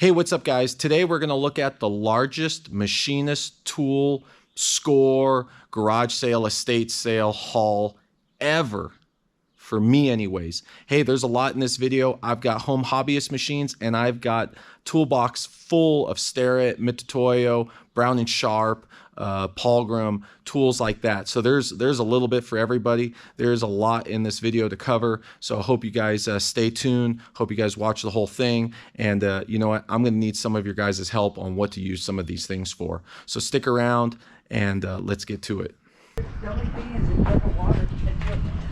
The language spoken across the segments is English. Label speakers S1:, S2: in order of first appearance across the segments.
S1: Hey, what's up guys? Today we're going to look at the largest machinist tool score, garage sale, estate sale haul ever. For me anyways. Hey, there's a lot in this video. I've got home hobbyist machines and I've got toolbox full of Starrett, Mitutoyo, Brown & Sharp, Palmgren, tools like that. So there's a little bit for everybody. There's a lot in this video to cover. So I hope you guys stay tuned. Hope you guys watch the whole thing. And you know what? I'm going to need some of your guys' help on what to use some of these things for. So stick around and let's get to it.
S2: The only thing is in the water.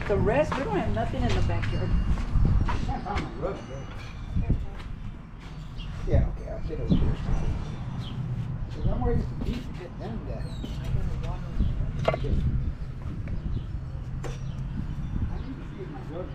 S2: The rest, we don't have nothing in the backyard.
S3: Yeah, okay, I'll sit over here. Because I'm ready to beat to get down there. I need to see my brother.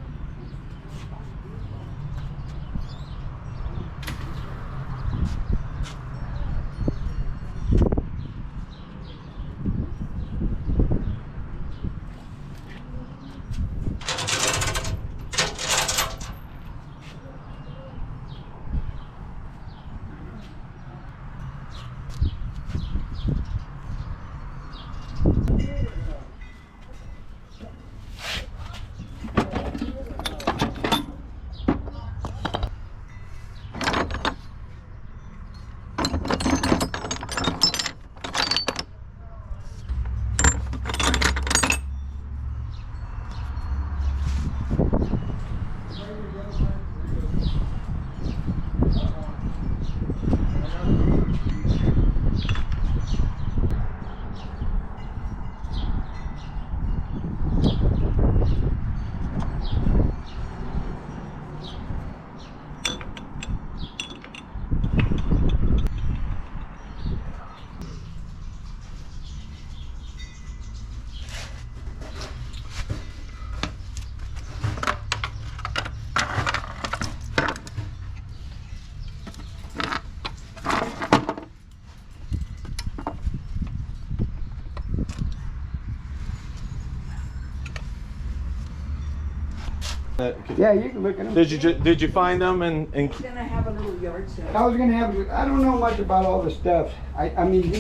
S3: Yeah, you can look at them.
S1: Did you find them and
S2: We're gonna have a little yard sale.
S3: I was gonna have. I don't know much about all the stuff. I mean,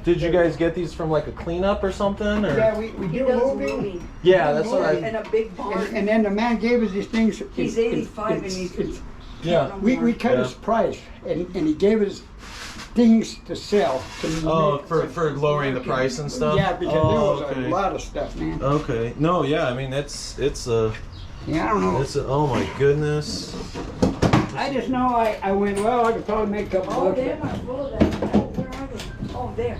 S1: did you guys get these from like a cleanup or something? Or?
S3: Yeah, we
S2: He
S3: do
S2: does
S3: moving.
S2: moving.
S1: Yeah, that's what I.
S2: In a big barn.
S3: And then the man gave us these things.
S2: He's 85 and he's
S1: Yeah.
S3: We cut his price, and he gave us things to sell.
S1: Oh, for lowering the price and stuff.
S3: Yeah, because there was a lot of stuff, man.
S1: Okay. No, yeah. I mean, it's a.
S3: Yeah, I don't know.
S1: It's a. Oh my goodness.
S3: I just know I went, well, I could probably make a couple
S2: Oh,
S3: bucks.
S2: they're not full of that. Oh, where are they? Oh, there.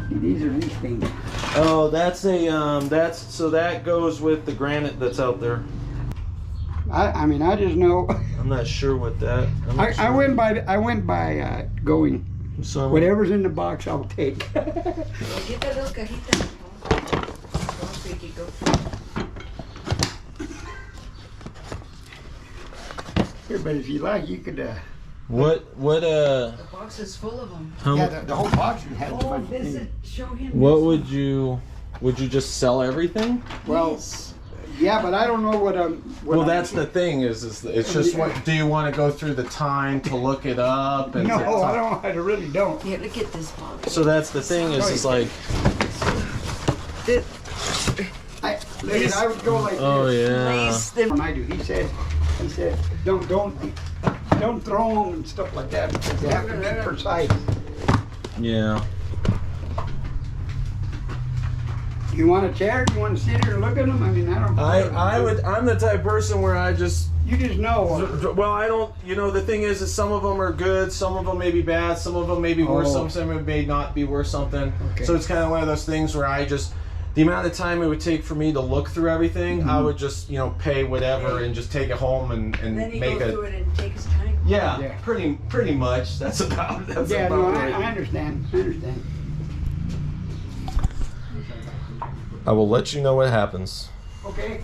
S3: These are these things.
S1: Oh, that's a so that goes with the granite that's out there.
S3: I mean, I just know.
S1: I'm not sure what that.
S3: I went by going.
S1: So
S3: Whatever's in the box, I'll take.
S2: Well, get that little cajita. Don't think it goes.
S3: Here, but if you like, you could.
S1: what
S2: The box is full of them.
S3: Yeah, the whole box has a
S2: Oh,
S3: bunch of
S2: visit.
S3: things.
S2: Show him.
S1: what
S2: this.
S1: would you just sell everything?
S3: Well,
S2: Yes.
S3: yeah, but I don't know what I'm.
S1: Well, that's the thing is it's just what do you want to go through the time to look it up and
S3: No,
S1: to
S3: I don't. I really don't.
S2: Yeah, look at this box.
S1: So that's the thing is like
S3: I would go like
S1: oh
S3: this.
S1: yeah.
S2: Place them.
S3: When I do, he said, don't throw them and stuff like that because they have to be precise.
S1: Yeah.
S3: You want a chair? Do you want to sit here and look at them? I mean, I don't.
S1: I'm the type of person where I just
S3: You just know.
S1: well, I don't, you know, the thing is some of them are good, some of them may be bad, some of them may be worth something, some of them may not be worth something.
S3: Okay.
S1: So it's kind of one of those things where I just, the amount of time it would take for me to look through everything, I would just, you know, pay whatever and just take it home and
S2: And then he
S1: make
S2: goes through it and take his time.
S1: Yeah,
S3: Yeah.
S1: pretty much. That's about
S3: Yeah, no,
S1: right.
S3: I understand. I understand.
S1: I will let you know what happens.
S3: Okay.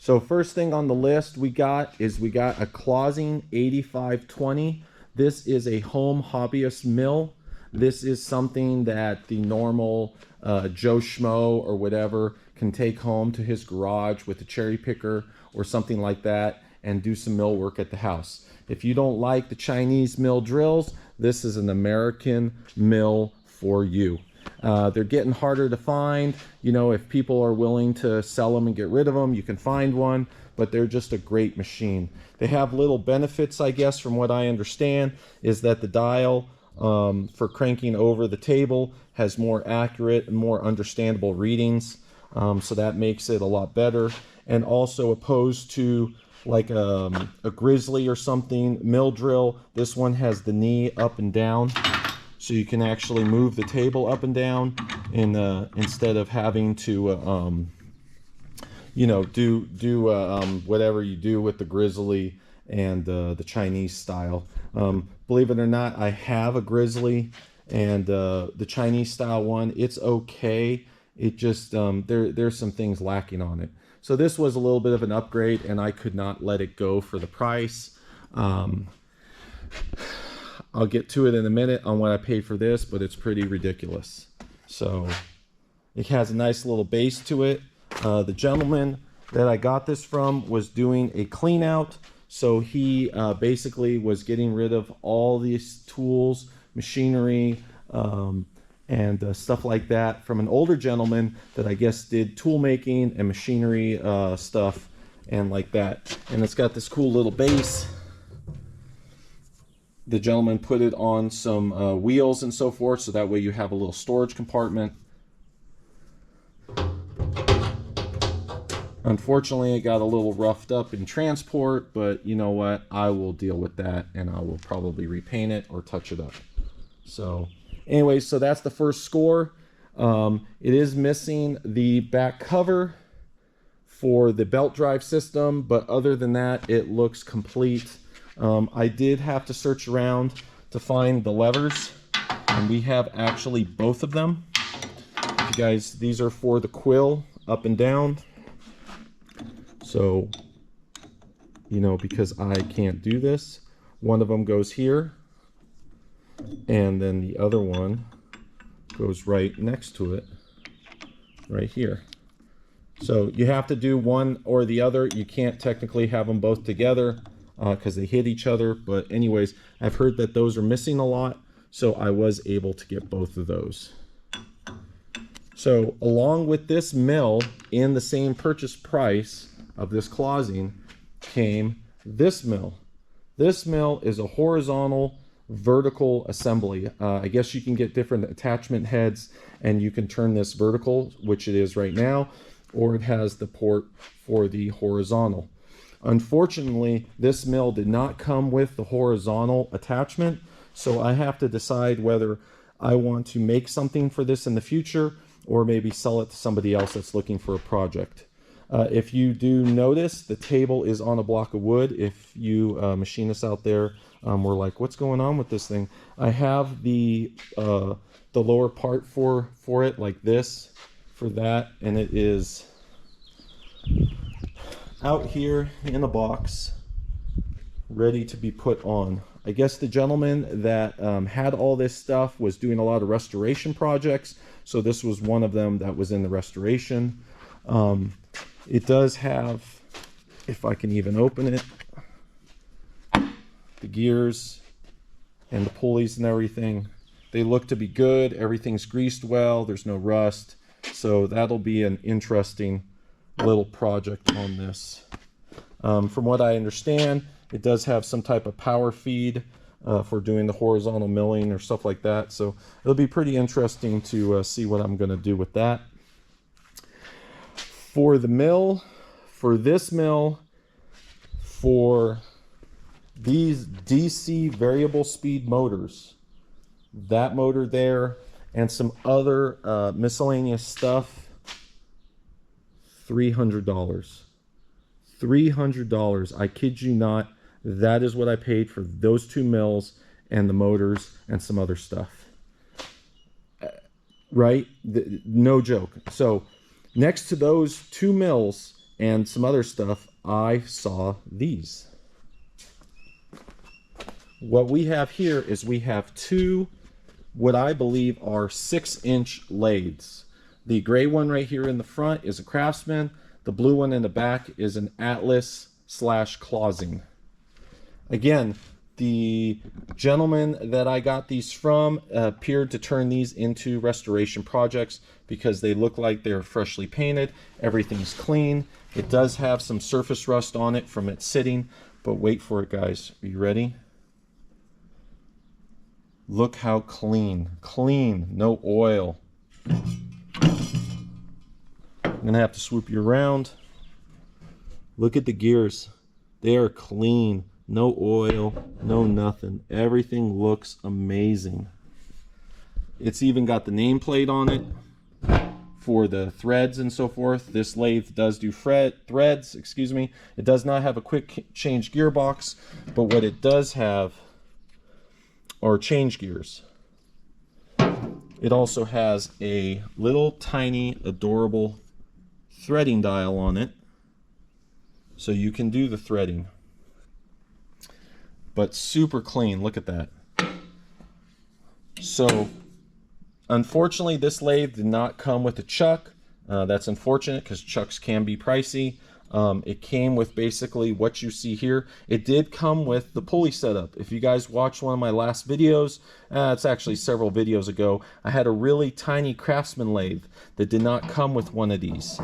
S1: So first thing on the list we got a Clausing 8520. This is a home hobbyist mill. This is something that the normal Joe Schmo or whatever can take home to his garage with a cherry picker or something like that and do some mill work at the house. If you don't like the Chinese mill drills, this is an American mill for you. They're getting harder to find. You know, if people are willing to sell them and get rid of them, you can find one, but they're just a great machine. They have little benefits, I guess, from what I understand, is that the dial for cranking over the table has more accurate and more understandable readings. So that makes it a lot better. And also, opposed to like a Grizzly or something mill drill, this one has the knee up and down. So you can actually move the table up and down instead of having to, you know, do whatever you do with the Grizzly and the Chinese style. Believe it or not, I have a Grizzly, and the Chinese style one, it's okay. It just, there's some things lacking on it. So this was a little bit of an upgrade, and I could not let it go for the price. I'll get to it in a minute on what I paid for this, but it's pretty ridiculous. So it has a nice little base to it. The gentleman that I got this from was doing a clean out. So he basically was getting rid of all these tools, machinery, and stuff like that from an older gentleman that I guess did tool making and machinery stuff and like that. And it's got this cool little base. The gentleman put it on some wheels and so forth, so that way you have a little storage compartment. Unfortunately, it got a little roughed up in transport, but you know what? I will deal with that, and I will probably repaint it or touch it up. So anyway, so that's the first score. It is missing the back cover for the belt drive system, but other than that, it looks complete. I did have to search around to find the levers, and we have actually both of them. You guys, these are for the quill up and down. So, you know, because I can't do this, one of them goes here, and then the other one goes right next to it, right here. So you have to do one or the other. You can't technically have them both together because they hit each other. But anyways, I've heard that those are missing a lot, so I was able to get both of those. So along with this mill, in the same purchase price of this Clausing, came this mill. This mill is a horizontal vertical assembly. I guess you can get different attachment heads and you can turn this vertical, which it is right now, or it has the port for the horizontal. Unfortunately, this mill did not come with the horizontal attachment, so I have to decide whether I want to make something for this in the future or maybe sell it to somebody else that's looking for a project. If you do notice, the table is on a block of wood. If you machinists out there were like, what's going on with this thing? I have the lower part for it like this, for that, and it is out here in a box, ready to be put on. I guess the gentleman that had all this stuff was doing a lot of restoration projects, so this was one of them that was in the restoration. It does have, if I can even open it, the gears and the pulleys and everything. They look to be good. Everything's greased well. There's no rust. So that'll be an interesting little project on this. From what I understand, it does have some type of power feed for doing the horizontal milling or stuff like that. So it'll be pretty interesting to see what I'm going to do with that. For the mill, for this mill, for these DC variable speed motors, that motor there, and some other miscellaneous stuff, $300. $300. I kid you not. That is what I paid for those two mills and the motors and some other stuff. Right? No joke. So next to those two mills and some other stuff, I saw these. What we have here is we have two, what I believe are 6-inch lathes. The gray one right here in the front is a Craftsman. The blue one in the back is an Atlas / Clausing. Again, the gentleman that I got these from appeared to turn these into restoration projects because they look like they're freshly painted. Everything's clean. It does have some surface rust on it from it sitting, but wait for it, guys. Are you ready? Look how clean. Clean, no oil. I'm gonna have to swoop you around. Look at the gears. They are clean. No oil, no nothing. Everything looks amazing. It's even got the nameplate on it for the threads and so forth. This lathe does do threads, excuse me. It does not have a quick change gearbox, but what it does have are change gears. It also has a little tiny adorable threading dial on it, so you can do the threading. But super clean, look at that. So unfortunately this lathe did not come with a chuck. That's unfortunate because chucks can be pricey. It came with basically what you see here. It did come with the pulley setup. If you guys watched one of my last videos, it's actually several videos ago, I had a really tiny Craftsman lathe that did not come with one of these.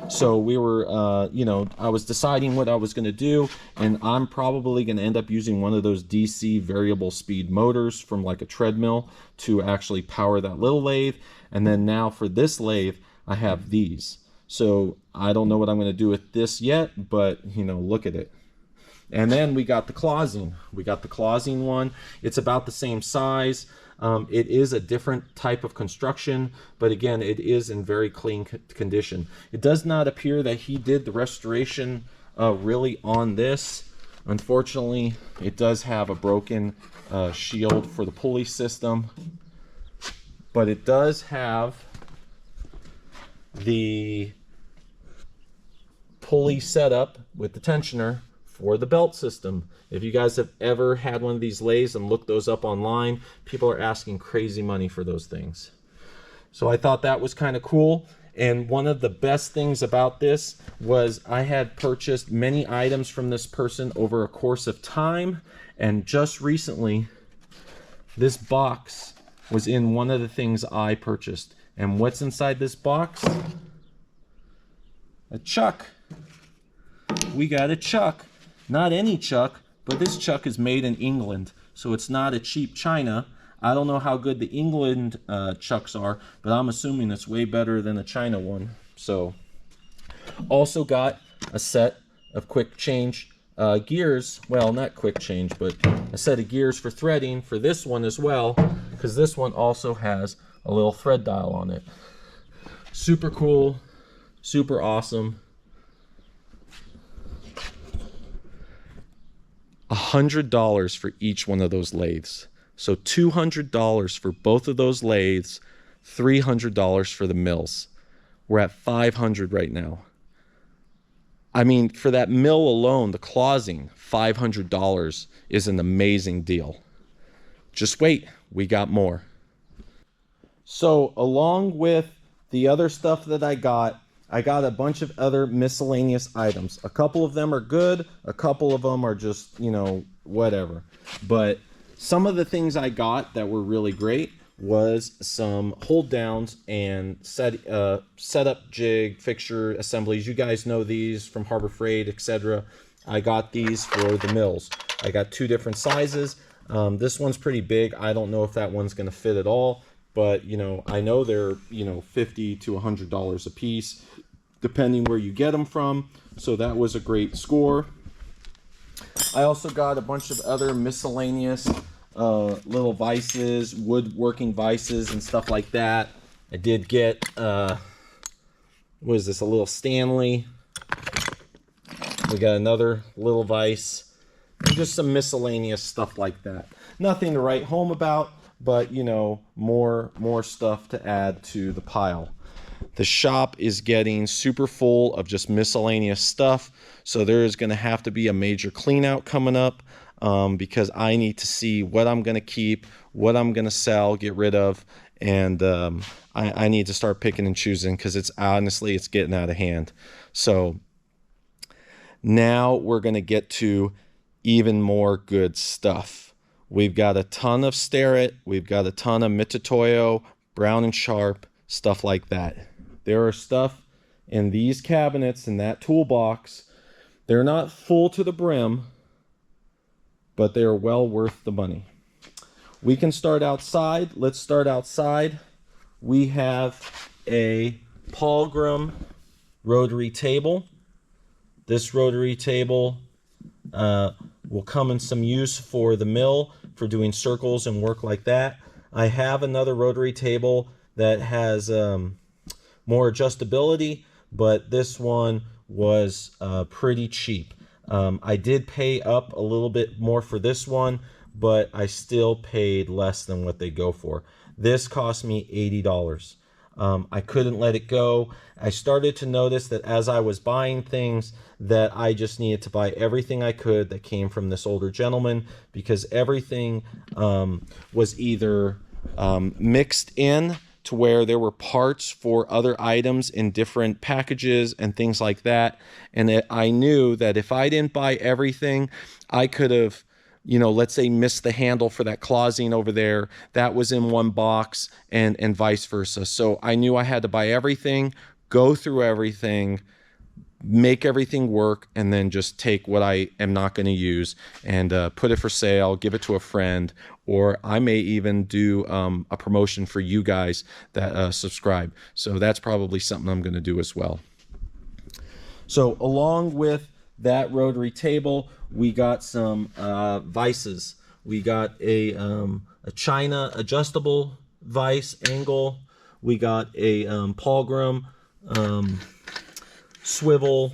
S1: So we were, you know, I was deciding what I was going to do, and I'm probably going to end up using one of those DC variable speed motors from like a treadmill to actually power that little lathe. And then now for this lathe, I have these. So I don't know what I'm going to do with this yet, but you know, look at it. And then we got the Clausing. We got the Clausing one. It's about the same size. It is a different type of construction, but again, it is in very clean condition. It does not appear that he did the restoration really on this. Unfortunately, it does have a broken shield for the pulley system, but it does have the pulley setup with the tensioner for the belt system. If you guys have ever had one of these lathes and looked those up online, people are asking crazy money for those things. So I thought that was kind of cool. And one of the best things about this was I had purchased many items from this person over a course of time, and just recently this box was in one of the things I purchased. And what's inside this box? A chuck. We got a chuck. Not any chuck, but this chuck is made in England, so it's not a cheap China. I don't know how good the England chucks are, but I'm assuming it's way better than a China one. So, also got a set of quick change gears. Well, not quick change, but a set of gears for threading for this one as well, because this one also has a little thread dial on it. Super cool, super awesome. $100 for each one of those lathes. So $200 for both of those lathes, $300 for the mills. We're at $500 right now. I mean, for that mill alone, the Clausing, $500 is an amazing deal. Just wait, we got more. So along with the other stuff that I got a bunch of other miscellaneous items. A couple of them are good, a couple of them are just, you know, whatever. But some of the things I got that were really great was some hold downs and setup jig fixture assemblies. You guys know these from Harbor Freight, etc. I got these for the mills. I got two different sizes. This one's pretty big. I don't know if that one's going to fit at all, but you know, I know they're, you know, $50 to $100 a piece, depending where you get them from. So that was a great score. I also got a bunch of other miscellaneous little vices, woodworking vices and stuff like that. I did get what is this, a little Stanley. We got another little vise, and just some miscellaneous stuff like that. Nothing to write home about, but you know, more stuff to add to the pile. The shop is getting super full of just miscellaneous stuff, so there is going to have to be a major clean out coming up, because I need to see what I'm going to keep, what I'm going to sell, get rid of, and I need to start picking and choosing, because it's honestly, it's getting out of hand. So now we're going to get to even more good stuff. We've got a ton of Starrett, we've got a ton of Mitutoyo, Brown and Sharp, stuff like that. There are stuff in these cabinets, in that toolbox. They're not full to the brim, but they are well worth the money. We can start outside. Let's start outside. We have a Palmgren rotary table. This rotary table will come in some use for the mill, for doing circles and work like that. I have another rotary table that has more adjustability, but this one was pretty cheap. I did pay up a little bit more for this one, but I still paid less than what they go for. This cost me $80. I couldn't let it go. I started to notice that as I was buying things, that I just needed to buy everything I could that came from this older gentleman, because everything was either mixed in to where there were parts for other items in different packages and things like that. And I knew that if I didn't buy everything, I could have, you know, let's say missed the handle for that clausing over there. That was in one box, and vice versa. So I knew I had to buy everything, go through everything, make everything work, and then just take what I am not going to use and put it for sale, give it to a friend, or I may even do a promotion for you guys that subscribe. So that's probably something I'm going to do as well. So along with that rotary table, we got some vices. We got a China adjustable vise angle. We got a Palmgren swivel.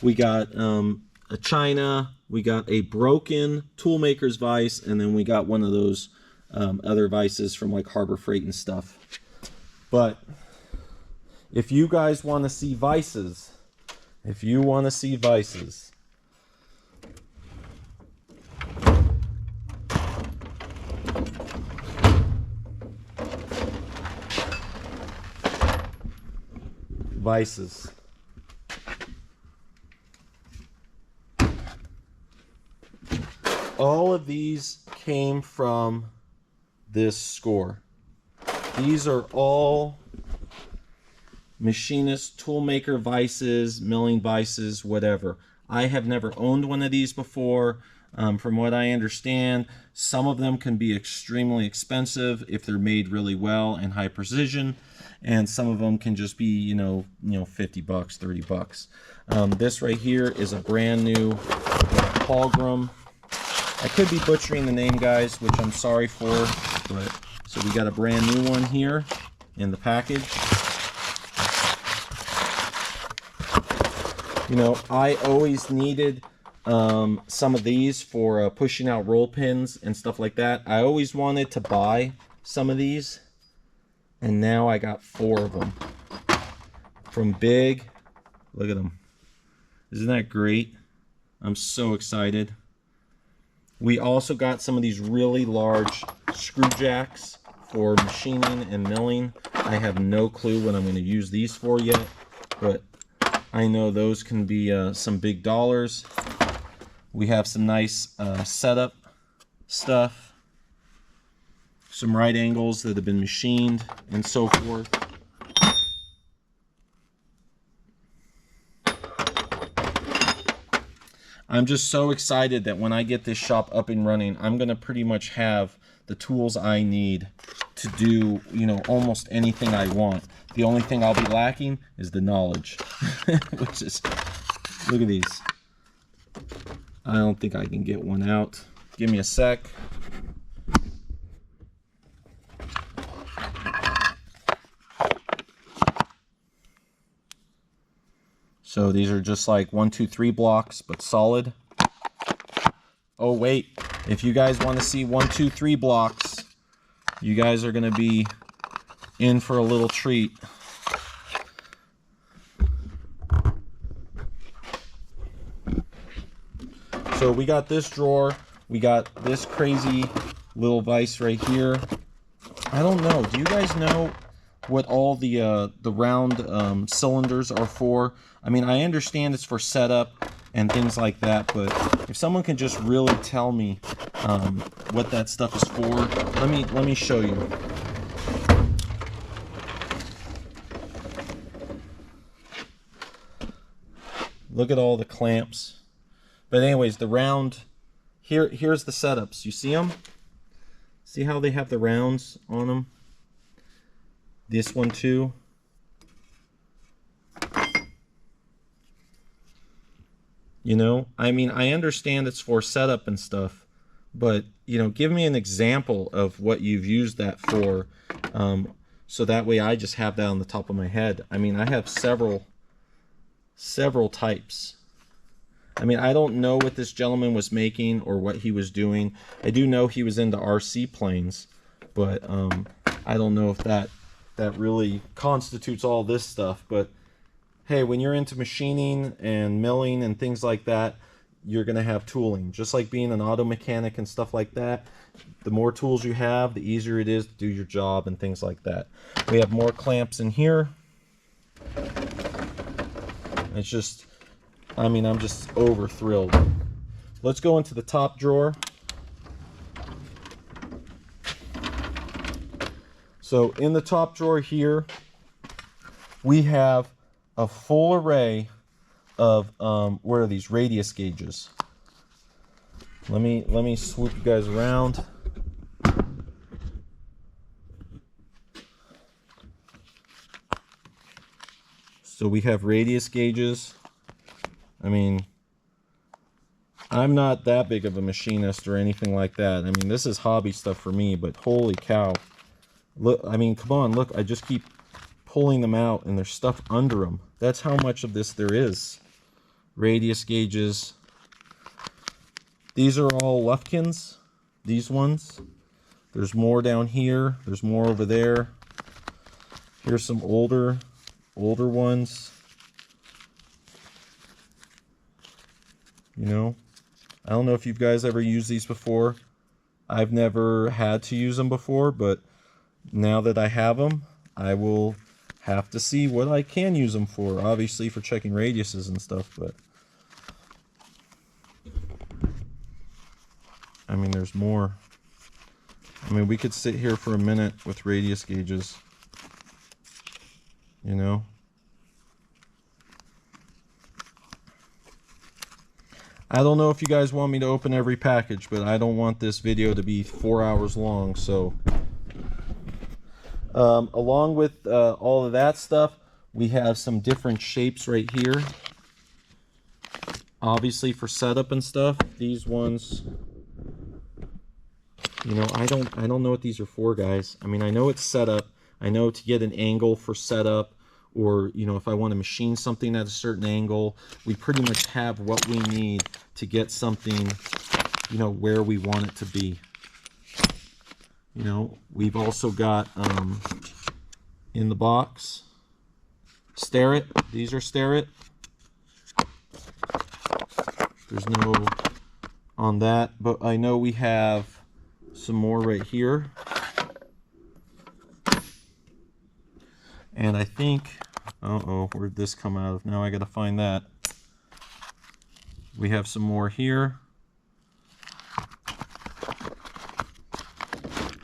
S1: We got a China. We got a broken toolmaker's vise, and then we got one of those other vices from like Harbor Freight and stuff. But if you guys want to see vices, vices. All of these came from this score. These are all Machinist toolmaker vices, milling vices, whatever. I have never owned one of these before. From what I understand, some of them can be extremely expensive if they're made really well and high precision, and some of them can just be, you know, $50, $30. This right here is a brand new Palmgren. I could be butchering the name, guys, which I'm sorry for, but so we got a brand new one here in the package. You know, I always needed some of these for pushing out roll pins and stuff like that. I always wanted to buy some of these, and now I got 4 of them from Big. Look at them. Isn't that great? I'm so excited. We also got some of these really large screw jacks for machining and milling. I have no clue what I'm going to use these for yet, but I know those can be some big dollars. We have some nice setup stuff, some right angles that have been machined and so forth. I'm just so excited that when I get this shop up and running, I'm going to pretty much have the tools I need to do, you know, almost anything I want. The only thing I'll be lacking is the knowledge, which is, look at these. I don't think I can get one out. Give me a sec. So these are just like 1, 2, 3 blocks, but solid. Oh wait, if you guys want to see 1, 2, 3 blocks, you guys are going to be in for a little treat. So we got this drawer. We got this crazy little vise right here. I don't know. Do you guys know what all the round cylinders are for? I mean, I understand it's for setup and things like that, but if someone can just really tell me what that stuff is for, let me show you. Look at all the clamps. But anyways, the round, here's the setups. You see them? See how they have the rounds on them? This one too. You know, I mean, I understand it's for setup and stuff, but, you know, give me an example of what you've used that for, so that way I just have that on the top of my head. I mean, I have several types. I mean, I don't know what this gentleman was making or what he was doing. I do know he was into RC planes, but I don't know if that really constitutes all this stuff. But hey, when you're into machining and milling and things like that, you're going to have tooling. Just like being an auto mechanic and stuff like that, the more tools you have, the easier it is to do your job and things like that. We have more clamps in here. It's just, I mean, I'm just over thrilled. Let's go into the top drawer. So in the top drawer here, we have a full array of what are these, radius gauges. Let me swoop you guys around. So we have radius gauges. I mean, I'm not that big of a machinist or anything like that. I mean, this is hobby stuff for me, but holy cow. Look, I mean, come on, look, I just keep pulling them out and there's stuff under them. That's how much of this there is. Radius gauges. These are all Lufkins, these ones. There's more down here. There's more over there. Here's some older ones. You know, I don't know if you guys ever used these before. I've never had to use them before, but now that I have them, I will have to see what I can use them for. Obviously for checking radiuses and stuff, but I mean, there's more. I mean, we could sit here for a minute with radius gauges, you know. I don't know if you guys want me to open every package, but I don't want this video to be 4 hours long. So along with all of that stuff, we have some different shapes right here. Obviously for setup and stuff. These ones, you know, I don't know what these are for, guys. I mean, I know it's setup. I know to get an angle for setup, or, you know, if I want to machine something at a certain angle, we pretty much have what we need to get something, you know, where we want it to be. You know, we've also got in the box Sterrett. These are Starrett. There's no on that, but I know we have some more right here. And I think, uh-oh, where'd this come out of? Now I gotta find that. We have some more here.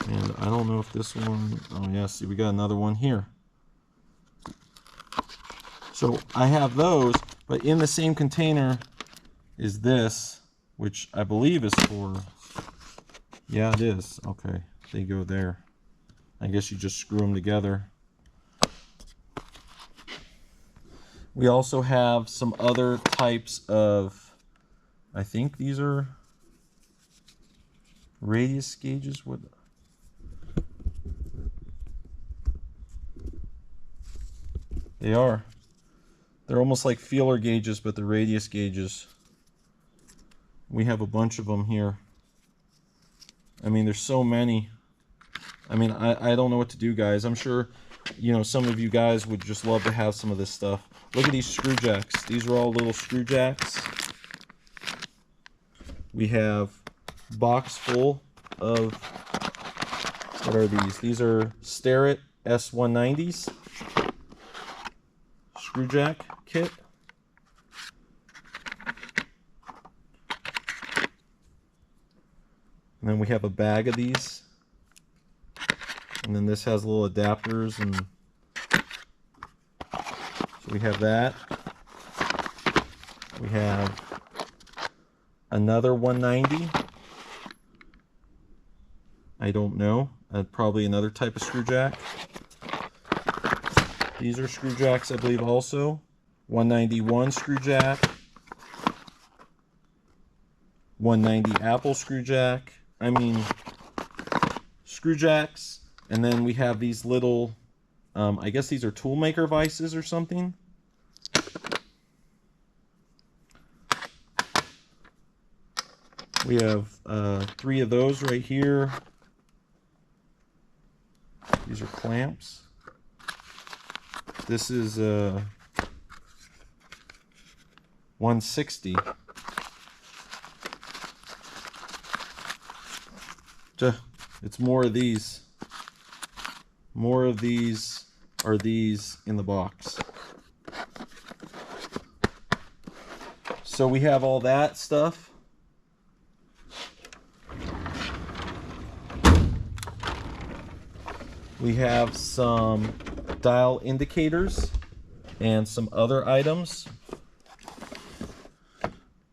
S1: And I don't know if this one, oh yeah, see, we got another one here. So I have those, but in the same container is this, which I believe is for, yeah, it is. Okay, they go there. I guess you just screw them together. We also have some other types of, I think these are radius gauges. What? They are. They're almost like feeler gauges, but they're radius gauges. We have a bunch of them here. I mean, there's so many. I mean, I don't know what to do, guys. I'm sure, you know, some of you guys would just love to have some of this stuff. Look at these screw jacks. These are all little screw jacks. We have box full of, what are these? These are Starrett S190s screw jack kit. And then we have a bag of these. And then this has little adapters, and so we have that. We have another 190. I don't know. Probably another type of screw jack. These are screw jacks, I believe, also. 191 screw jack. 190 Apple screw jack. I mean, screw jacks. And then we have these little, I guess these are tool maker vices or something. We have 3 of those right here. These are clamps. This is 160. It's more of these. More of these are these in the box. So we have all that stuff. We have some dial indicators and some other items.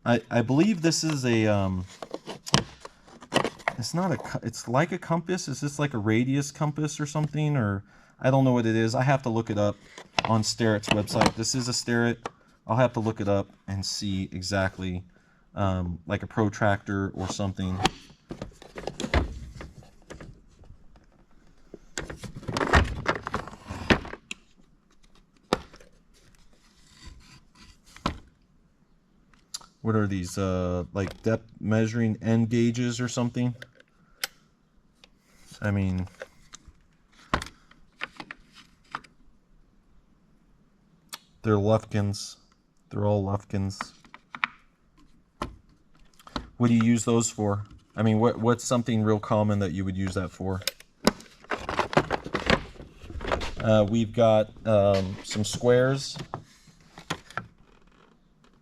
S1: I believe this is a it's not a, it's like a compass. Is this like a radius compass or something? Or I don't know what it is. I have to look it up on Sterrett's website. This is a Sterrett. I'll have to look it up and see exactly, like a protractor or something. What are these, like depth measuring end gauges or something? I mean, they're Lufkins. They're all Lufkins. What do you use those for? I mean, what's something real common that you would use that for? We've got some squares.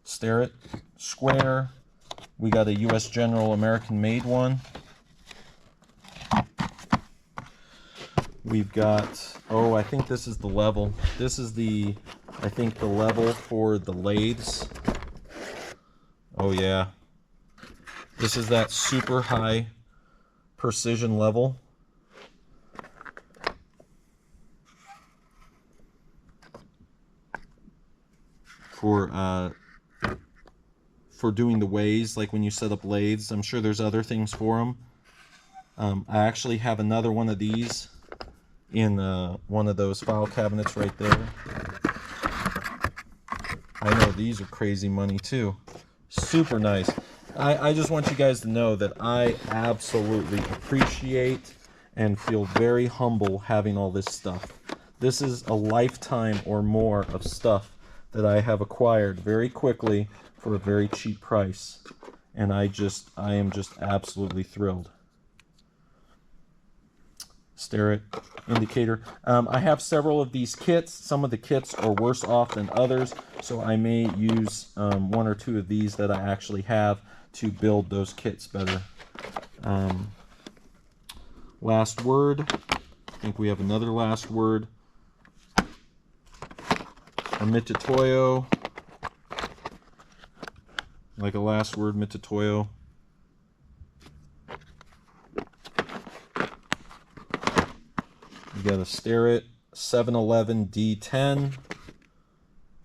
S1: Sterrett square. We got a US General American made one. We've got, oh, I think this is the level. This is the, I think the level for the lathes. Oh yeah. This is that super high precision level. For doing the ways, like when you set up lathes. I'm sure there's other things for them. I actually have another one of these in one of those file cabinets right there. I know these are crazy money too. Super nice. I just want you guys to know that I absolutely appreciate and feel very humble having all this stuff. This is a lifetime or more of stuff that I have acquired very quickly for a very cheap price, and I am just absolutely thrilled. Sterrett indicator. I have several of these kits. Some of the kits are worse off than others, so I may use 1 or 2 of these that I actually have to build those kits better. Last word. I think we have another last word. A Mitutoyo. Like a last word, Mitutoyo. You got a Sterrett 711 D10.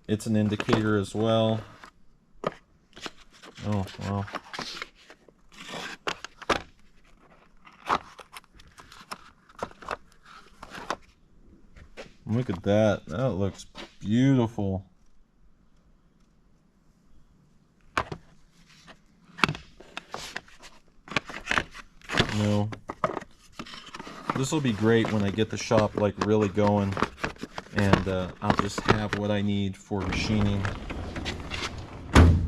S1: It's an indicator as well. Oh, wow. Look at that. That looks beautiful. No. This will be great when I get the shop like really going, and I'll just have what I need for machining. Let's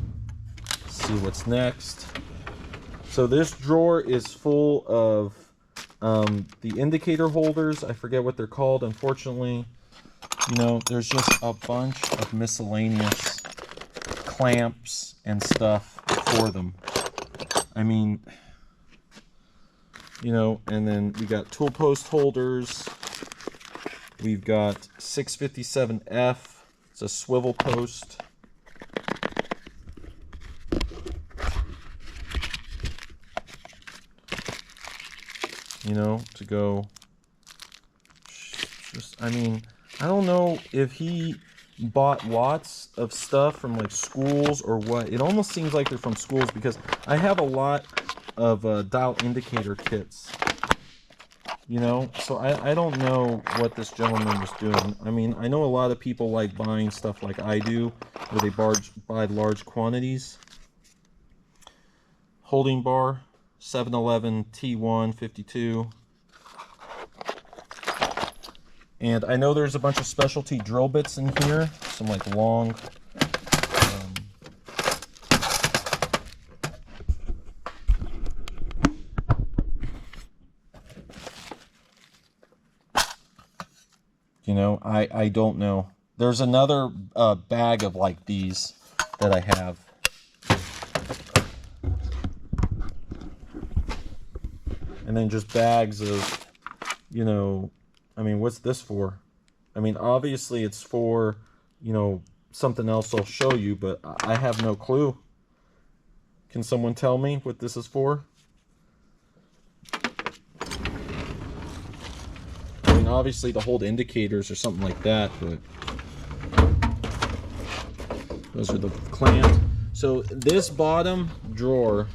S1: see what's next. So this drawer is full of the indicator holders. I forget what they're called, unfortunately. You know, there's just a bunch of miscellaneous clamps and stuff for them. I mean, you know, and then we got tool post holders. We've got 657F. It's a swivel post. You know, to go. Just, I mean, I don't know if he bought lots of stuff from like schools or what. It almost seems like they're from schools because I have a lot of dial indicator kits. You know, so I don't know what this gentleman was doing. I mean, I know a lot of people like buying stuff like I do, where they buy large quantities. Holding bar, 711 T1 52. And I know there's a bunch of specialty drill bits in here, some like long. You know, I don't know. There's another bag of like these that I have. And then just bags of, you know, I mean, what's this for? I mean, obviously it's for, you know, something else I'll show you, but I have no clue. Can someone tell me what this is for? I mean, obviously to hold indicators or something like that, but those are the clamps. So this bottom drawer,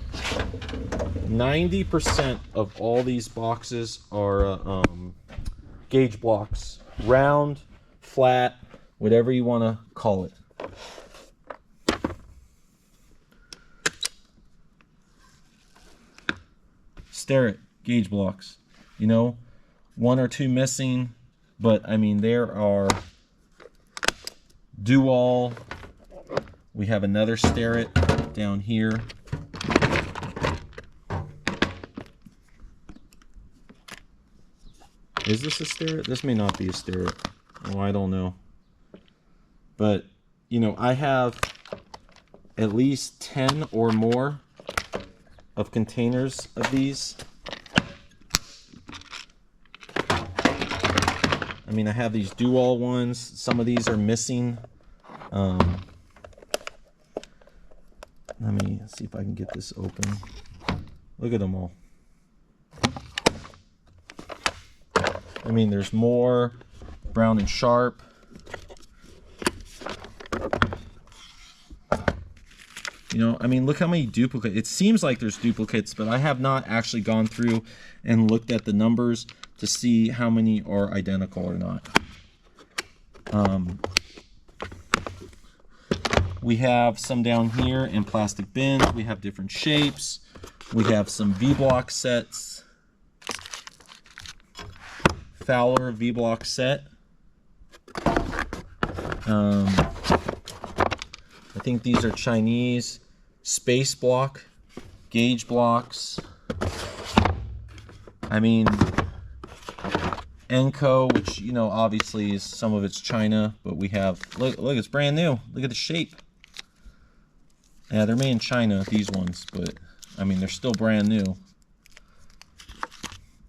S1: 90% of all these boxes are gauge blocks. Round, flat, whatever you want to call it. Sterrett gauge blocks. You know, one or two missing, but I mean, there are Dual. We have another Starrett down here. Is this a Starrett? This may not be a Starrett. Oh, I don't know. But, you know, I have at least 10 or more of containers of these. I mean, I have these Dual ones. Some of these are missing. Let me see if I can get this open. Look at them all. I mean, there's more Brown and Sharp. You know, I mean, look how many duplicates. It seems like there's duplicates, but I have not actually gone through and looked at the numbers to see how many are identical or not. We have some down here in plastic bins. We have different shapes. We have some V-block sets. Fowler V-block set. I think these are Chinese. Space block, gauge blocks. I mean, Enco, which, you know, obviously is some of it's China, but we have, look, it's brand new. Look at the shape. Yeah, they're made in China, these ones, but I mean, they're still brand new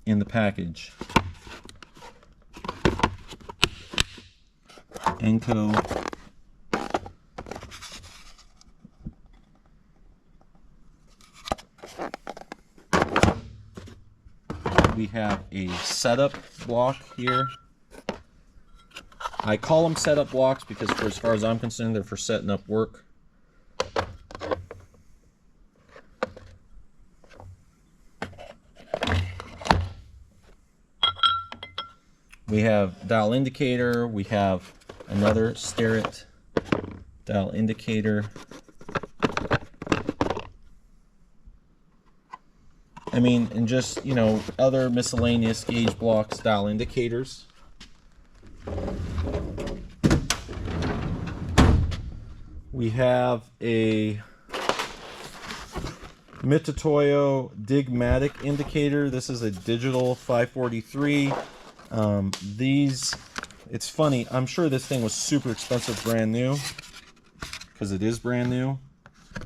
S1: in the package. Enco. We have a setup block here. I call them setup blocks because, for as far as I'm concerned, they're for setting up work. We have dial indicator. We have another Sterrett dial indicator. I mean, and just, you know, other miscellaneous gauge blocks, dial indicators. We have a Mitutoyo Digmatic indicator. This is a digital 543. These, it's funny, I'm sure this thing was super expensive brand new, because it is brand new.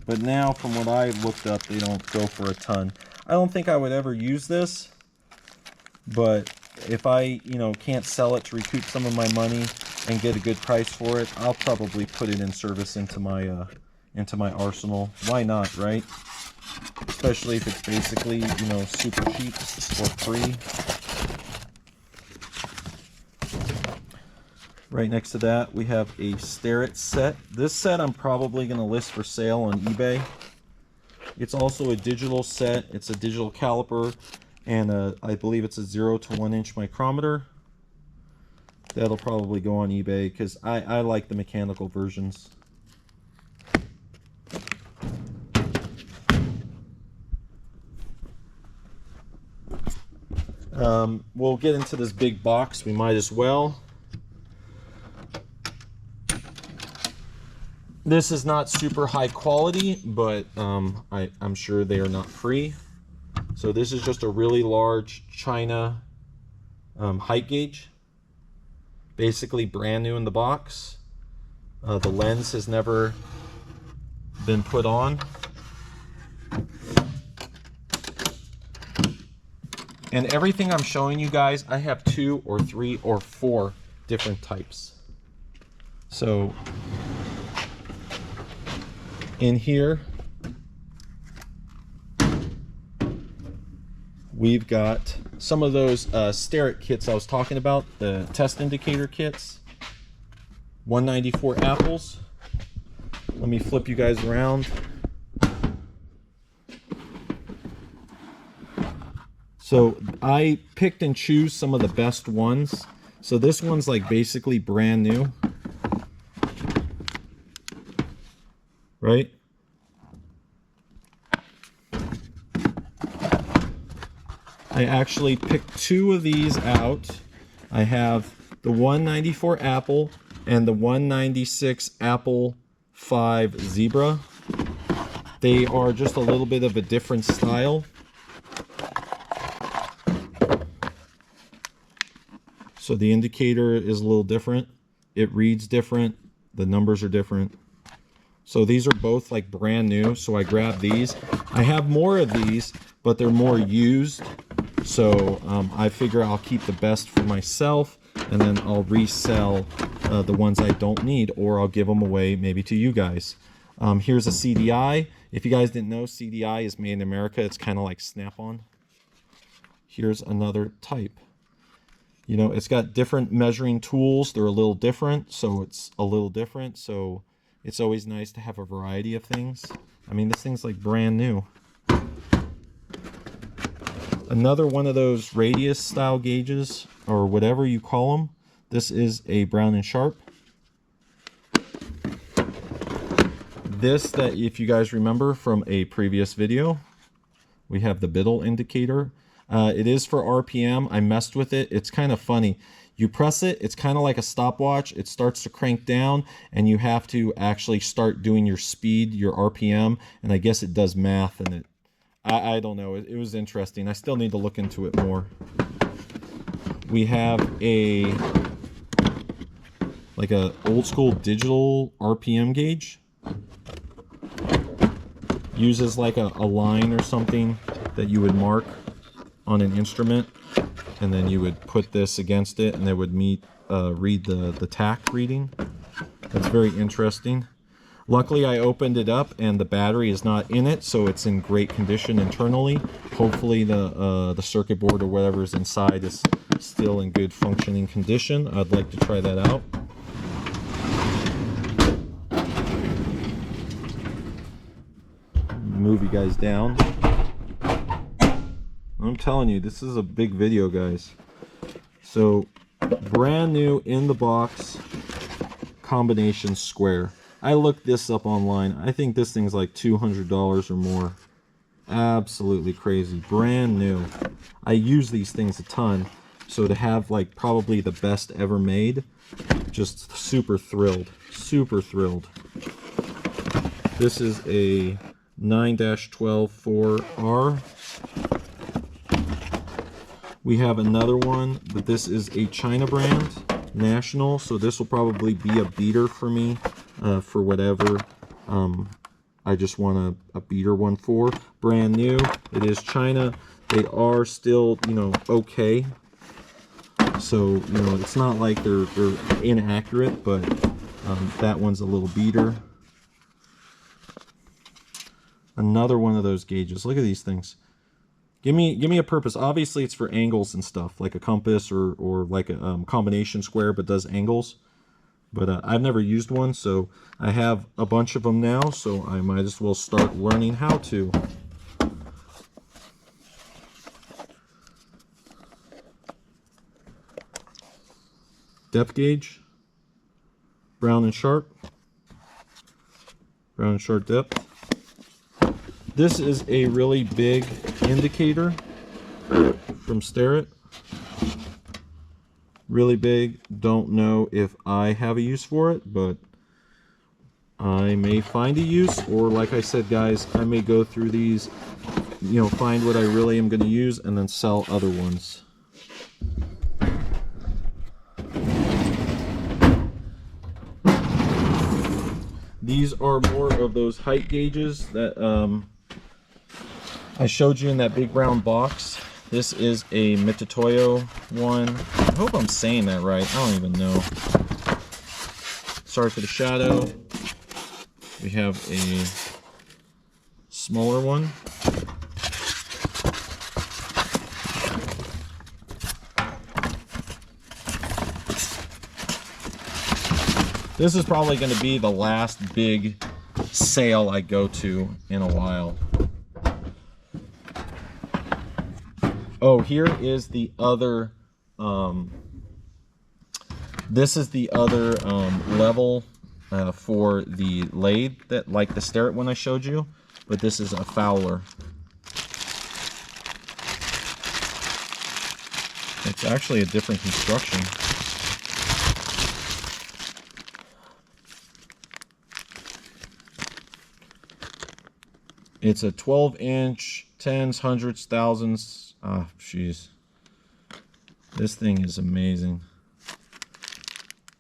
S1: But now, from what I looked up, they don't go for a ton. I don't think I would ever use this, but if I, can't sell it to recoup some of my money and get a good price for it, I'll probably put it in service into my arsenal. Why not, right? Especially if it's basically, super cheap or free. Right next to that, we have a Sterrett set. This set I'm probably going to list for sale on eBay. It's also a digital set. It's a digital caliper, and I believe it's a 0 to 1 inch micrometer. That'll probably go on eBay because I like the mechanical versions. We'll get into this big box. We might as well. This is not super high quality, but I'm sure they are not free. So this is just a really large China height gauge. Basically brand new in the box. The lens has never been put on. And everything I'm showing you guys, I have 2 or 3 or 4 different types. So in here, we've got some of those Sterrett kits I was talking about, the test indicator kits. 194 apples. Let me flip you guys around. So I picked and choose some of the best ones. So this one's like basically brand new. Right? I actually picked 2 of these out. I have the 194 Apple and the 196 Apple 5 Zebra. They are just a little bit of a different style. So the indicator is a little different. It reads different. The numbers are different. So these are both like brand new, so I grabbed these. I have more of these, but they're more used. So I figure I'll keep the best for myself, and then I'll resell the ones I don't need, or I'll give them away maybe to you guys. Here's a CDI. If you guys didn't know, CDI is made in America. It's kind of like Snap-on. Here's another type. It's got different measuring tools. They're a little different, so it's a little different. So it's always nice to have a variety of things. I mean, this thing's like brand new. Another one of those radius style gauges, or whatever you call them. This is a Brown & Sharp. This, that if you guys remember from a previous video, we have the Biddle indicator. It is for RPM. I messed with it. It's kind of funny. You press it, it's kind of like a stopwatch. It starts to crank down, and you have to actually start doing your speed, your RPM, and I guess it does math, and I don't know. It was interesting. I still need to look into it more. We have like a old school digital RPM gauge. Uses like a line or something that you would mark on an instrument, and then you would put this against it, and it would read the tack reading. That's very interesting. Luckily, I opened it up, and the battery is not in it, so it's in great condition internally. Hopefully, the circuit board or whatever is inside is still in good functioning condition. I'd like to try that out. Move you guys down. I'm telling you, this is a big video, guys. So, brand new in the box combination square. I looked this up online. I think this thing's like $200 or more. Absolutely crazy. Brand new. I use these things a ton. So to have like probably the best ever made, just super thrilled. Super thrilled. This is a 9-12-4R. We have another one, but this is a China brand, National, so this will probably be a beater for me, for whatever I just want a beater one for. Brand new. It is China. They are still, you know, okay. So, you know, it's not like they're inaccurate, but that one's a little beater. Another one of those gauges. Look at these things. Give me a purpose. Obviously, it's for angles and stuff, like a compass or like a combination square, but does angles. But I've never used one, so I have a bunch of them now, so I might as well start learning how to. Depth gauge. Brown and sharp. Brown and sharp depth. This is a really big indicator from Sterrett. Really big. Don't know if I have a use for it, but I may find a use, or like I said, guys, I may go through these, you know, find what I really am going to use and then sell other ones. These are more of those height gauges that I showed you in that big brown box. This is a Mitutoyo one. I hope I'm saying that right. I don't even know. Sorry for the shadow. We have a smaller one. This is probably going to be the last big sale I go to in a while. Oh, here is the other, this is the other level for the lathe, that like the Starrett one I showed you, but this is a Fowler. It's actually a different construction. It's a 12-inch, tens, hundreds, thousands. Ah, jeez. This thing is amazing.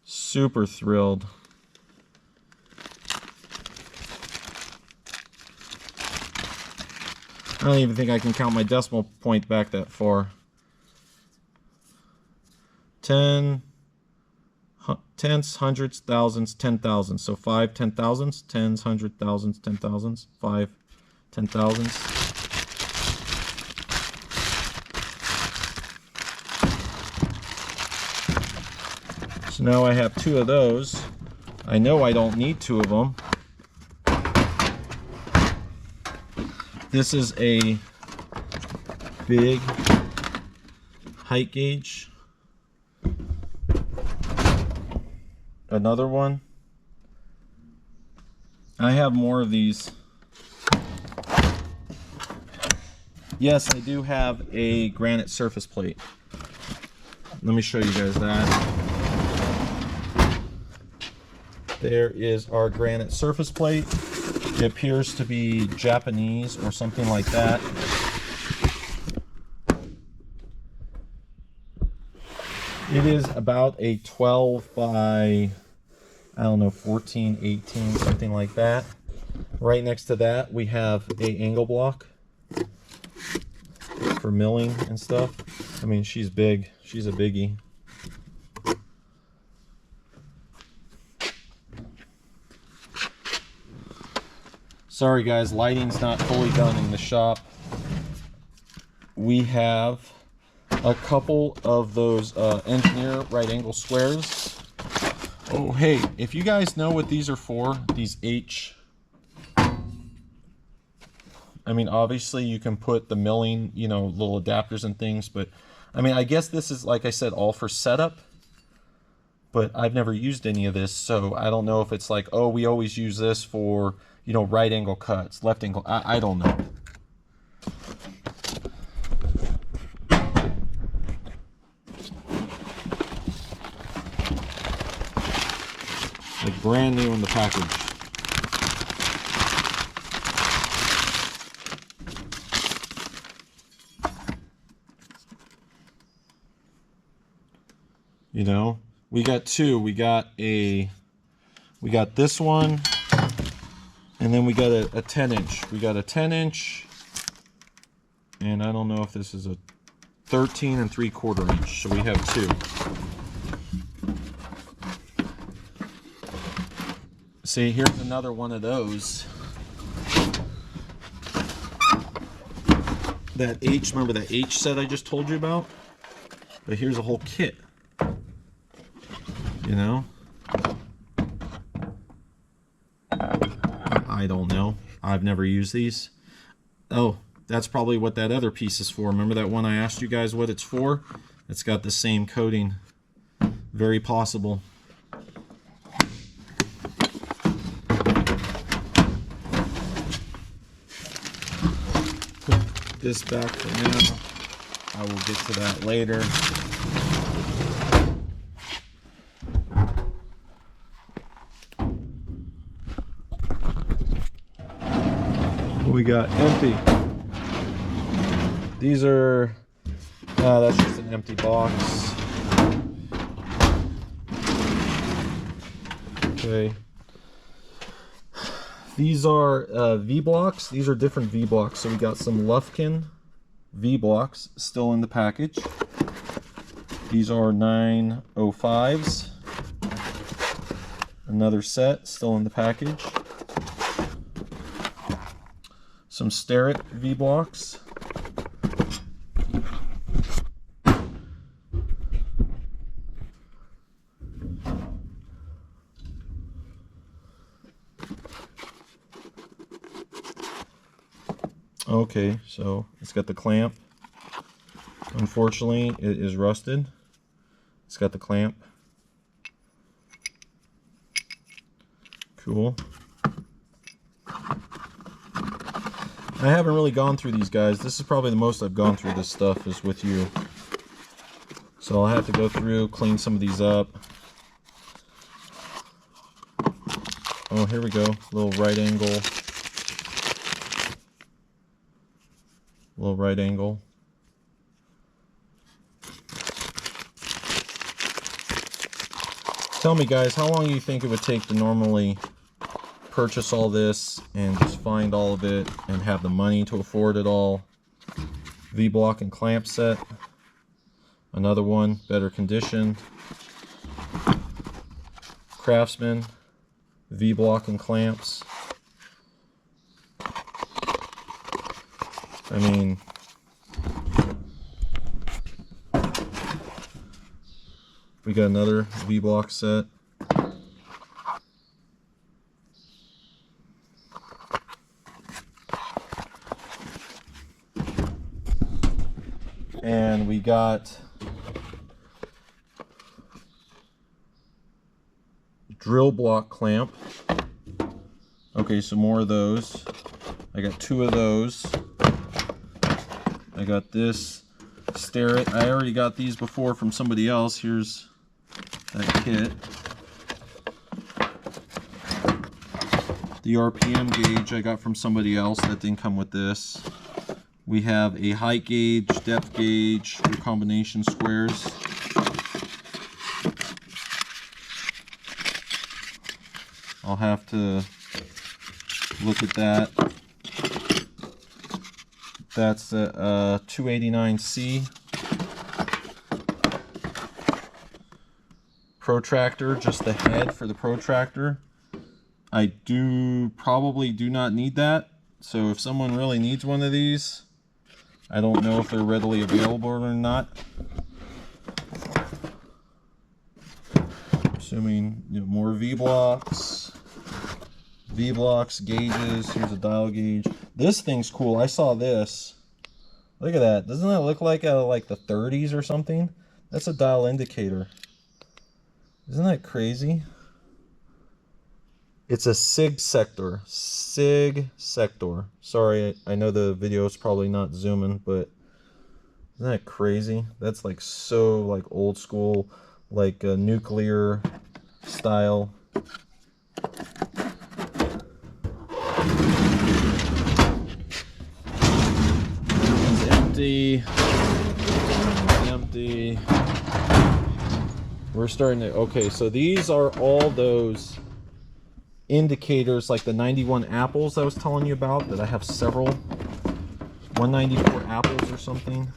S1: Super thrilled. I don't even think I can count my decimal point back that far. 10, tens, hundreds, thousands, 10,000. So 5 10,000s, tens, hundred thousands, 10,000s, 5 10,000s. So now I have 2 of those. I know I don't need 2 of them. This is a big height gauge. Another one. I have more of these. Yes, I do have a granite surface plate. Let me show you guys that. There is our granite surface plate. It appears to be Japanese or something like that. It is about a 12 by, I don't know, 14, 18, something like that. Right next to that, we have a angle block for milling and stuff. I mean, she's big. She's a biggie. Sorry guys, lighting's not fully done in the shop. We have a couple of those engineer right angle squares. Oh hey, if you guys know what these are for, these H, I mean obviously you can put the milling, you know, little adapters and things, but I mean I guess this is, like I said, all for setup, but I've never used any of this, so I don't know if it's like, oh, we always use this for, you know, right angle cuts, left angle, I don't know. Like brand new in the package. You know, we got two. We got this one, and then we got a 10-inch. We got a 10-inch, and I don't know if this is a 13 3/4 inch. So we have two. See, here's another one of those. That H, remember that H set I just told you about? But here's a whole kit. You know? I don't know. I've never used these. Oh, that's probably what that other piece is for. Remember that one I asked you guys what it's for? It's got the same coating. Very possible. Put this back for now. I will get to that later. We got empty. These are, that's just an empty box. Okay. These are V blocks. These are different V blocks. So we got some Lufkin V blocks still in the package. These are 905s. Another set still in the package. Some Sterrett V blocks. Okay, so it's got the clamp. Unfortunately, it is rusted. It's got the clamp. Cool. I haven't really gone through these guys. This is probably the most I've gone through this stuff is with you. So I'll have to go through, clean some of these up. Oh, here we go. Little right angle. Little right angle. Tell me guys, how long do you think it would take to normally purchase all this and just find all of it and have the money to afford it all? V-block and clamp set. Another one, better condition. Craftsman, V-block and clamps. I mean, we got another V-block set. And we got drill block clamp. Okay, some more of those. I got two of those. I got this Sterrett. I already got these before from somebody else. Here's that kit. The RPM gauge I got from somebody else. That didn't come with this. We have a height gauge, depth gauge, your combination squares. I'll have to look at that. That's a 289C. Protractor, just the head for the protractor. I probably do not need that. So if someone really needs one of these, I don't know if they're readily available or not. Assuming, you know, more V-blocks, gauges. Here's a dial gauge. This thing's cool. I saw this. Look at that. Doesn't that look like like the 30s or something? That's a dial indicator. Isn't that crazy? It's a SIG sector. SIG sector. Sorry, I know the video is probably not zooming, but isn't that crazy? That's like so like old school, like nuclear style. It's empty. It's empty. We're starting to, okay, so these are all those indicators like the 91 apples I was telling you about, that I have several. 194 apples or something.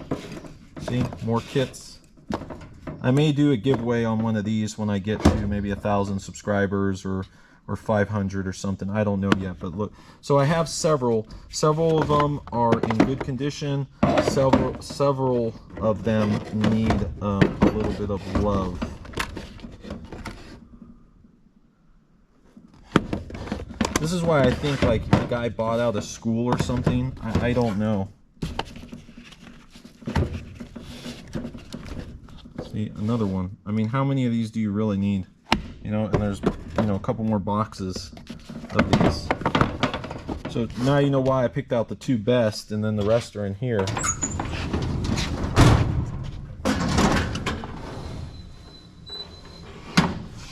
S1: See, more kits. I may do a giveaway on one of these when I get to maybe 1,000 subscribers or 500 or something. I don't know yet, but look. So I have several. Several of them are in good condition. Several of them need a little bit of love. This is why I think like the guy bought out a school or something. I don't know. See, another one. I mean, how many of these do you really need? You know, and there's, you know, a couple more boxes of these. So now you know why I picked out the 2 best, and then the rest are in here.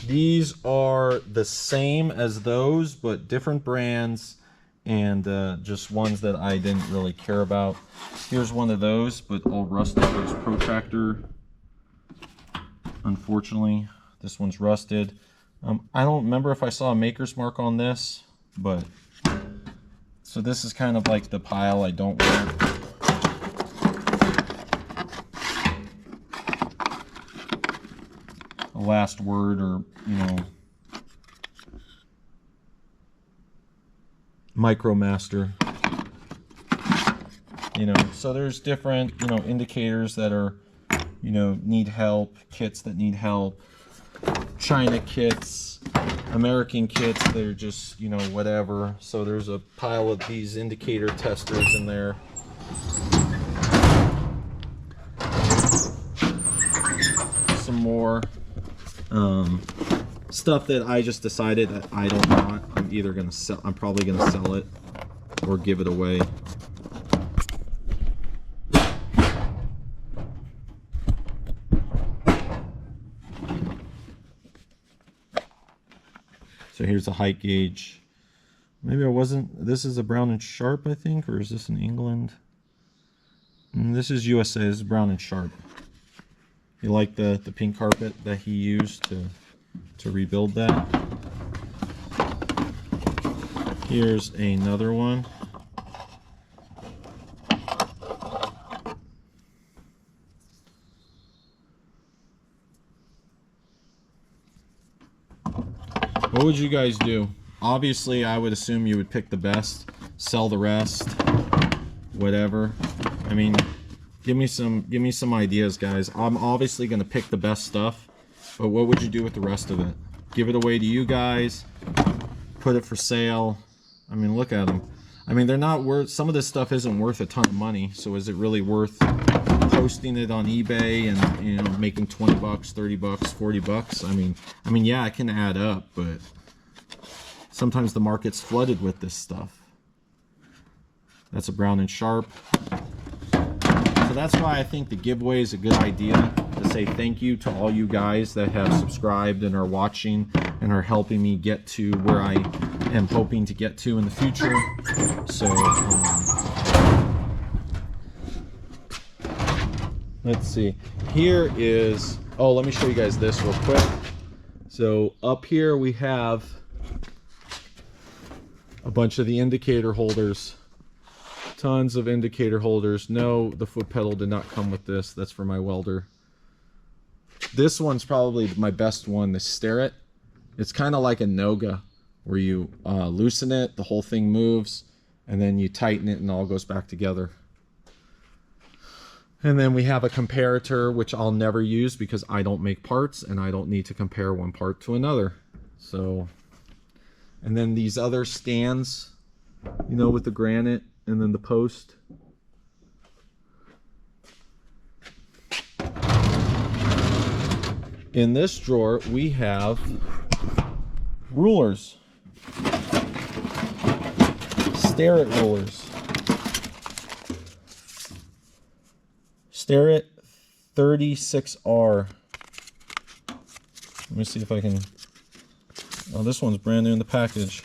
S1: These are the same as those, but different brands, and just ones that I didn't really care about. Here's one of those, but all rusted. There's protractor. Unfortunately, this one's rusted. I don't remember if I saw a maker's mark on this, but so this is kind of like the pile I don't want. A last word, or, you know, MicroMaster. You know, so there's different, you know, indicators that are, you know, need help, kits that need help, China kits, American kits, they're just, you know, whatever. So there's a pile of these indicator testers in there. Some more stuff that I just decided that I don't want. I'm either gonna sell, I'm probably gonna sell it or give it away. So here's a height gauge. Maybe I wasn't, this is a Brown and Sharp, I think, or is this in England? This is USA, this is Brown and Sharp. You like the pink carpet that he used to rebuild that. Here's another one. What would you guys do? Obviously, I would assume you would pick the best, sell the rest, whatever. I mean, give me some ideas, guys. I'm obviously going to pick the best stuff, but what would you do with the rest of it? Give it away to you guys, put it for sale. I mean, look at them. I mean, they're not worth, some of this stuff isn't worth a ton of money, so is it really worth posting it on eBay and, you know, making 20 bucks, 30 bucks, 40 bucks? I mean, yeah, it can add up, but sometimes the market's flooded with this stuff. That's a Brown and Sharp. So that's why I think the giveaway is a good idea, to say thank you to all you guys that have subscribed and are watching and are helping me get to where I am hoping to get to in the future. So let's see. Here is, oh, let me show you guys this real quick. So up here we have a bunch of the indicator holders. Tons of indicator holders. No, the foot pedal did not come with this. That's for my welder. This one's probably my best one, the Sterrett. It's kind of like a Noga, where you loosen it, the whole thing moves, and then you tighten it and it all goes back together. And then we have a comparator, which I'll never use because I don't make parts and I don't need to compare one part to another. So, and then these other stands, you know, with the granite and then the post. In this drawer, we have rulers. Sterrett rulers. Sterrett 36R. Let me see if I can... Oh, this one's brand new in the package.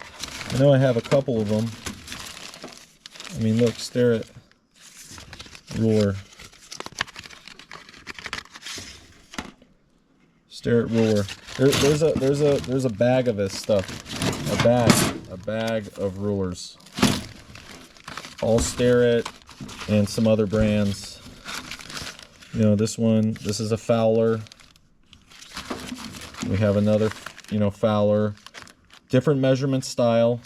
S1: I know I have a couple of them. I mean, look, Sterrett ruler. Sterrett ruler. There's a bag of this stuff. A bag of rulers. All Starrett and some other brands. You know, this is a Fowler. We have another, you know, Fowler. Different measurement style.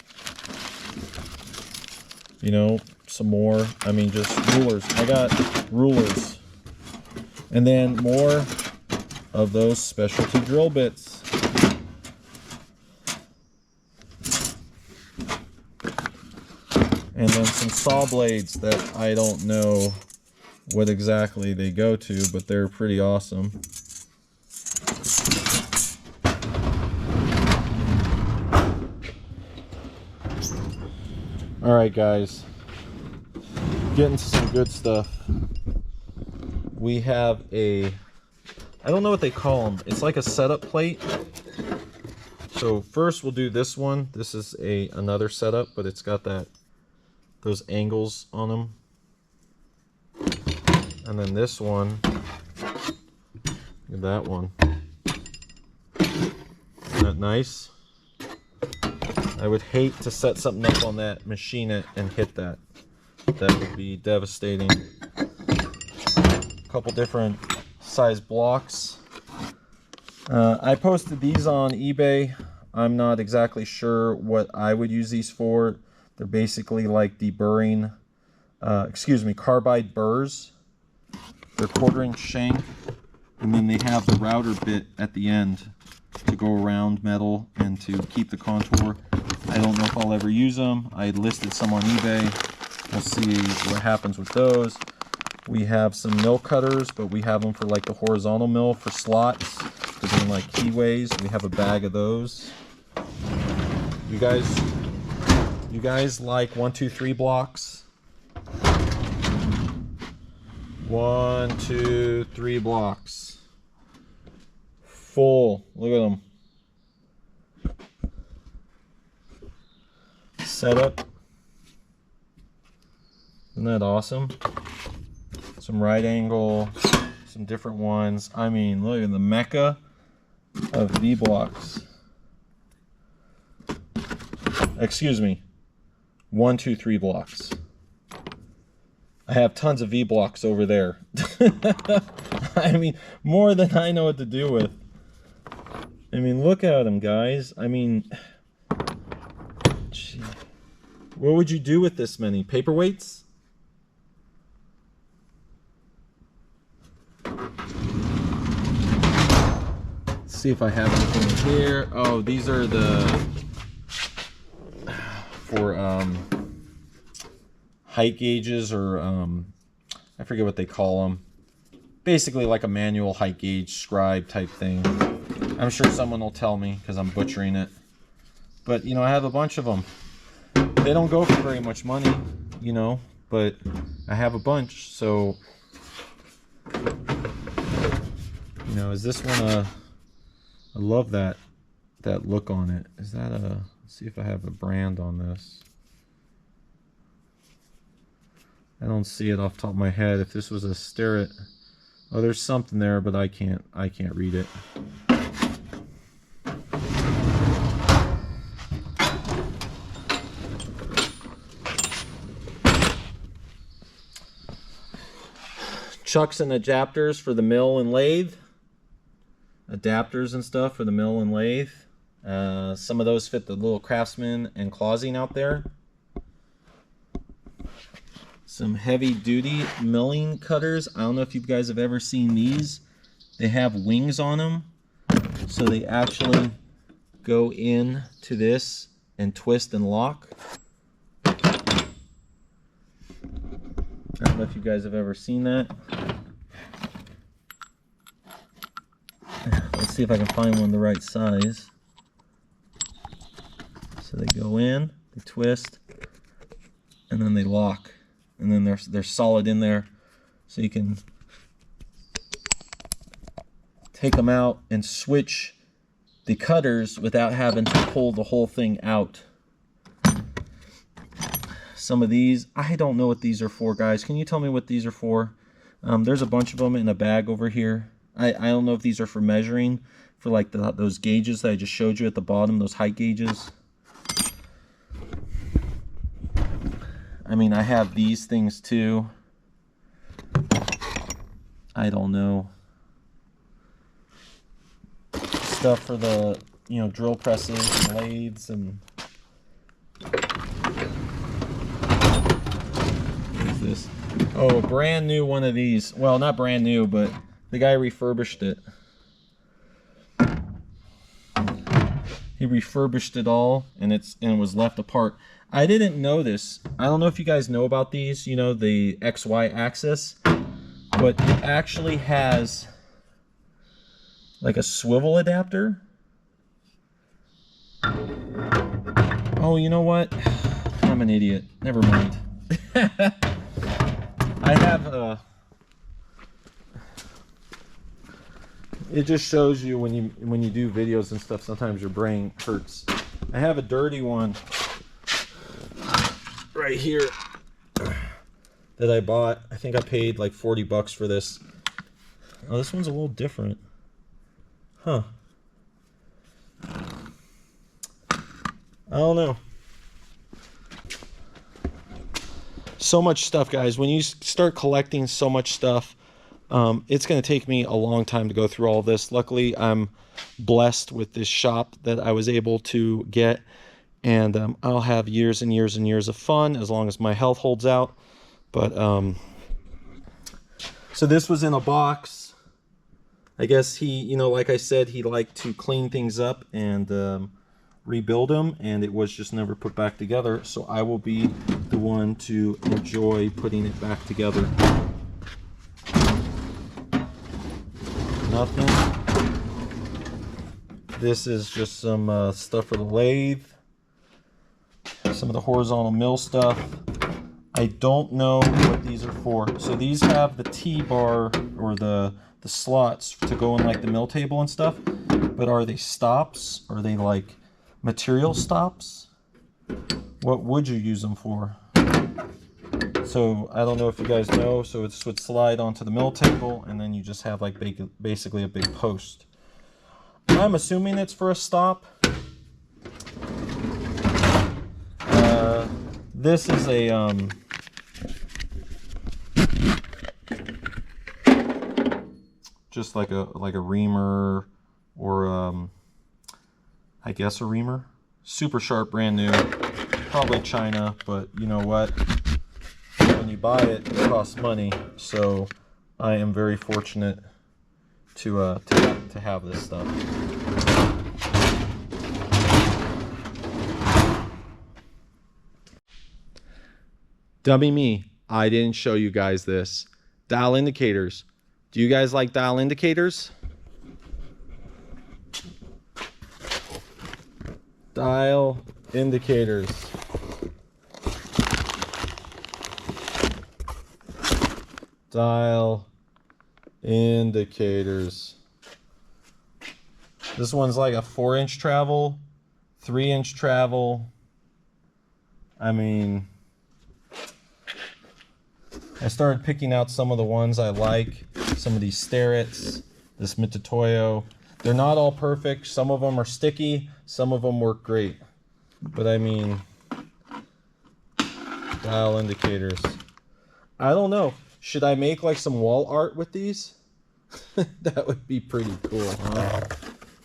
S1: You know, some more. I mean, just rulers. I got rulers. And then more of those specialty drill bits. And then some saw blades that I don't know what exactly they go to, but they're pretty awesome. All right, guys, getting to some good stuff. We have I don't know what they call them. It's like a setup plate. So first we'll do this one. This is another setup, but it's got those angles on them. And then this one, look at that one. Isn't that nice? I would hate to set something up on that, machine it, and hit that. That would be devastating. A couple different size blocks. I posted these on eBay. I'm not exactly sure what I would use these for. They're basically like deburring, carbide burrs. They're 1/4" shank, and then they have the router bit at the end to go around metal and to keep the contour. I don't know if I'll ever use them. I listed some on eBay. We'll see what happens with those. We have some mill cutters, but we have them for like the horizontal mill for slots, for doing like keyways. We have a bag of those. You guys like 1, 2, 3 blocks? 1, 2, 3 blocks. Full. Look at them. Setup. Isn't that awesome? Some right angle, some different ones. I mean, look at the mecca of V blocks. Excuse me. 1, 2, 3 blocks. I have tons of V blocks over there. I mean, more than I know what to do with. I mean, look at them, guys. I mean, gee. What would you do with this many? Paperweights? Let's see if I have anything here. Oh, these are for height gauges, or I forget what they call them. Basically like a manual height gauge scribe type thing. I'm sure someone will tell me because I'm butchering it. But, you know, I have a bunch of them. They don't go for very much money, you know, but I have a bunch. So, you know, is this one I love that look on it. Is that let's see if I have a brand on this. I don't see it off the top of my head. If this was a Sterrett, oh, there's something there, but I can't read it. Chucks and adapters for the mill and lathe. Adapters and stuff for the mill and lathe. Some of those fit the little Craftsman and Clausing out there. Some heavy duty milling cutters. I don't know if you guys have ever seen these. They have wings on them, so they actually go in to this and twist and lock. I don't know if you guys have ever seen that. Let's see if I can find one the right size. So they go in, they twist, and then they lock. And then they're solid in there, so you can take them out and switch the cutters without having to pull the whole thing out. Some of these, I don't know what these are for, guys. Can you tell me what these are for? There's a bunch of them in a bag over here. I don't know if these are for measuring. for like those gauges that I just showed you at the bottom, those height gauges. I mean, I have these things too. I don't know. Stuff for the, you know, drill presses and lathes and... What is this? Oh, a brand new one of these. Well, not brand new, but the guy refurbished it. He refurbished it all, and it was left apart. I didn't know this. I don't know if you guys know about these, you know, the XY axis, but it actually has like a swivel adapter. Oh, you know what? I'm an idiot. Never mind. I have it just shows you when you do videos and stuff, sometimes your brain hurts. I have a dirty one right here that I bought. I think I paid like 40 bucks for this. Oh, this one's a little different. Huh. I don't know. So much stuff, guys. When you start collecting so much stuff, it's going to take me a long time to go through all this. Luckily, I'm blessed with this shop that I was able to get, and I'll have years and years and years of fun as long as my health holds out. But so this was in a box. I guess he, you know, like I said, he liked to clean things up and rebuild them, and it was just never put back together. So I will be the one to enjoy putting it back together. Nothing. This is just some stuff for the lathe. Some of the horizontal mill stuff. I don't know what these are for. So these have the T-bar or the slots to go in like the mill table and stuff. But are they stops? Are they like material stops? What would you use them for? So I don't know if you guys know. So it would slide onto the mill table, and then you just have like basically a big post. I'm assuming it's for a stop. This is a just like a reamer, or I guess a reamer. Super sharp, brand new, probably China, but you know what? When you buy it, it costs money. So I am very fortunate to have this stuff. Dummy me, I didn't show you guys this. Dial indicators. Do you guys like dial indicators? Dial indicators. Dial indicators. This one's like a 4-inch travel, 3-inch travel. I mean, I started picking out some of the ones I like. Some of these Sterretts, this Mitutoyo. They're not all perfect. Some of them are sticky. Some of them work great. But I mean, dial indicators. I don't know. Should I make like some wall art with these? That would be pretty cool, huh?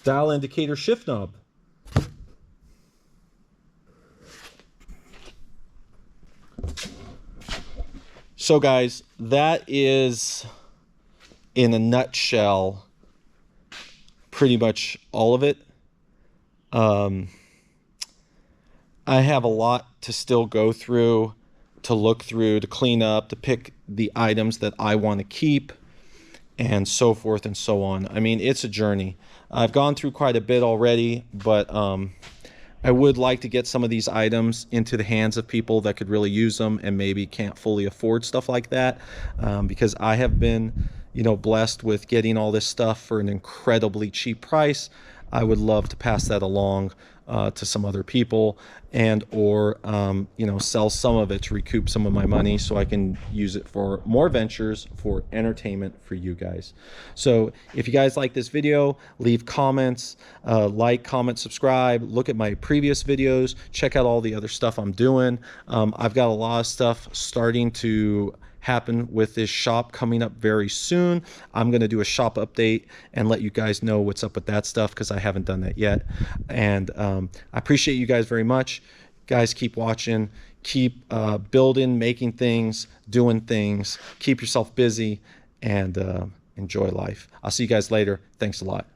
S1: Dial indicator shift knob. So guys, that is, in a nutshell, pretty much all of it. I have a lot to still go through, to look through, to clean up, to pick the items that I want to keep, and so forth and so on. I mean, it's a journey. I've gone through quite a bit already, but I would like to get some of these items into the hands of people that could really use them and maybe can't fully afford stuff like that, because I have been, you know, blessed with getting all this stuff for an incredibly cheap price. I would love to pass that along to some other people, and or you know, sell some of it to recoup some of my money so I can use it for more ventures for entertainment for you guys. So if you guys like this video, leave comments, like, comment, subscribe, look at my previous videos, check out all the other stuff I'm doing. I've got a lot of stuff starting to happen with this shop coming up very soon. I'm going to do a shop update and let you guys know what's up with that stuff, because I haven't done that yet. And I appreciate you guys very much. Guys, keep watching, keep building, making things, doing things, keep yourself busy, and enjoy life. I'll see you guys later. Thanks a lot.